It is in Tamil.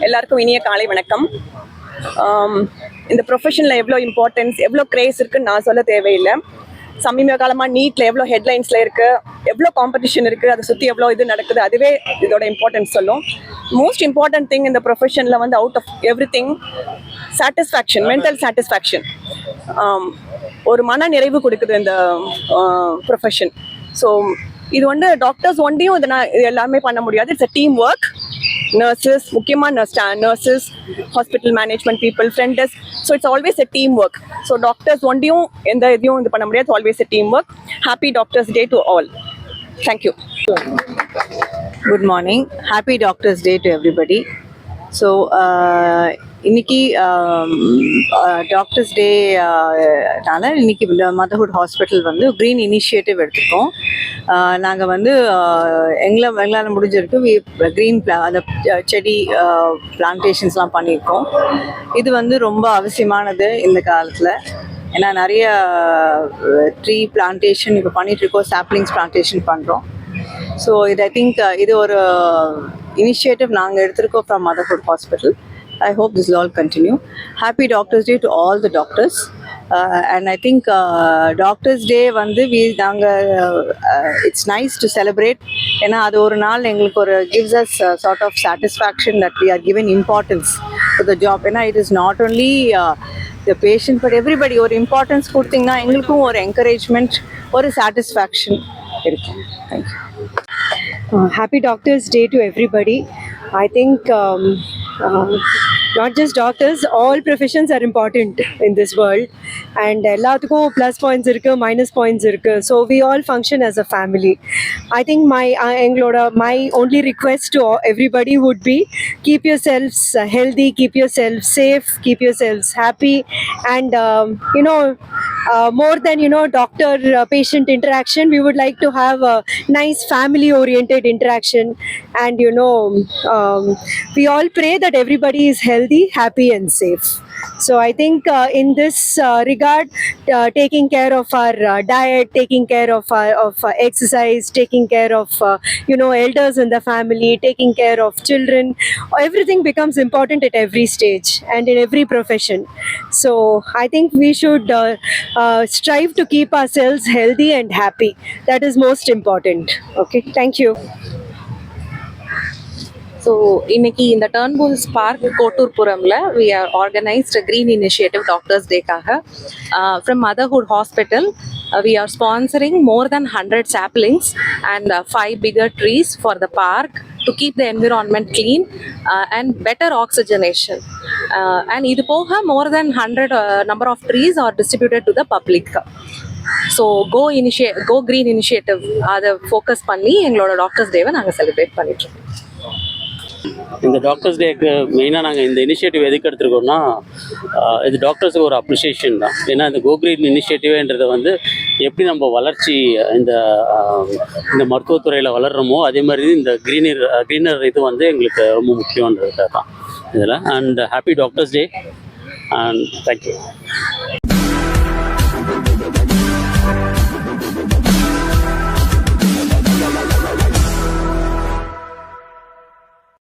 எல்லாருக்கும் இனிய காலை வணக்கம். இந்த ப்ரொஃபஷனில் எவ்வளோ இம்பார்ட்டன்ஸ், எவ்வளோ க்ரேஸ் இருக்குன்னு நான் சொல்ல தேவையில்லை. சமீப காலமாக நீட்டில் எவ்வளோ ஹெட்லைன்ஸில் இருக்குது, எவ்வளோ காம்படிஷன் இருக்குது, அதை சுற்றி எவ்வளோ இது நடக்குது, அதுவே இதோட இம்பார்ட்டன்ஸ் சொல்லும். மோஸ்ட் இம்பார்ட்டன்ட் திங் இந்த ப்ரொஃபஷனில் வந்து out of everything satisfaction, mental satisfaction, ஒரு மன நிறைவு கொடுக்குது இந்த ப்ரொஃபஷன். ஸோ இது வந்து டாக்டர்ஸ் ஒன்றையும் இது எல்லாமே பண்ண முடியாது. It's a team work. Nurses, முக்கியமாக nurses, hospital management people, front desk. So it's always a team work. So doctors ஒன்றையும் எந்த இதையும் இது பண்ண முடியாது. Always a team work. Happy doctors day to all. Thank you. Good morning. Happy Doctors Day to everybody. So, இன்னைக்கு டாக்டர்ஸ் டேனால இன்னைக்கு மதர்ஹுட் ஹாஸ்பிட்டல் வந்து க்ரீன் இனிஷியேட்டிவ் எடுத்திருக்கோம். நாங்கள் வந்து எங்களால் முடிஞ்சிருக்கு க்ரீன் அந்த செடி பிளான்டேஷன்ஸ்லாம் பண்ணியிருக்கோம். இது வந்து ரொம்ப அவசியமானது இந்த காலத்தில். ஏன்னா நிறைய ட்ரீ பிளான்டேஷன் இப்போ பண்ணிகிட்ருக்கோம், சாப்ளிங்ஸ் பிளான்டேஷன் பண்ணுறோம். ஸோ இது ஐ திங்க் இது ஒரு இனிஷியேட்டிவ் நாங்கள் எடுத்திருக்கோம் from motherhood hospital. I hope this will all continue. Happy Doctors Day to all the doctors. And I think Doctors Day வந்து it's nice to celebrate. ஏன்னா அது ஒரு நாள் எங்களுக்கு ஒரு gives us sort of satisfaction that we are given importance to the job. ஏன்னா it is not only the patient but everybody ஒரு importance கொடுத்தீங்கன்னா எங்களுக்கும் ஒரு encouragement, ஒரு satisfaction இருக்கும். Thank you. Happy Doctors Day to everybody. I think not just doctors, all professions are important in this world, and எல்லாத்துக்கும் plus points இருக்கு, minus points இருக்கு. So we all function as a family. I think my only request to everybody would be keep yourselves healthy, keep yourselves safe, keep yourselves happy, and more than doctor patient interaction, we would like to have a nice family oriented interaction, and we all pray that everybody is healthy, happy and safe. So I think in this regard, taking care of our diet, taking care of exercise, taking care of elders in the family, taking care of children, everything becomes important at every stage and in every profession. So I think we should strive to keep ourselves healthy and happy. That is most important. Okay, thank you. So இன்னைக்கு இந்த டர்ன்புல்ஸ் பார்க் கோட்டூர்புரமில் we are organised green initiative doctors டேக்காக from motherhood hospital. We are sponsoring more than 100 saplings and 5 bigger trees for the park to keep the environment clean and better oxygenation. And இது போக more than 100 number of trees are distributed to the public. So go green initiative அதை ஃபோக்கஸ் பண்ணி எங்களோட டாக்டர்ஸ் டேவை நாங்கள் செலிப்ரேட் பண்ணிட்டுருக்கோம். இந்த டாக்டர்ஸ் டேக்கு மெயினாக நாங்கள் இந்த இனிஷியேட்டிவ் எதுக்கு எடுத்துருக்கோம்னா, இது டாக்டர்ஸுக்கு ஒரு அப்ரிஷியேஷன் தான். ஏன்னா இந்த கோ க்ரீன் இனிஷியேட்டிவ்ன்றது வந்து எப்படி நம்ம வளர்ச்சி இந்த மருத்துவத்துறையில் வளர்கிறோமோ அதே மாதிரி இந்த க்ரீனர் இது வந்து எங்களுக்கு ரொம்ப முக்கியன்றது தான் இதில். And happy doctors day and thank you.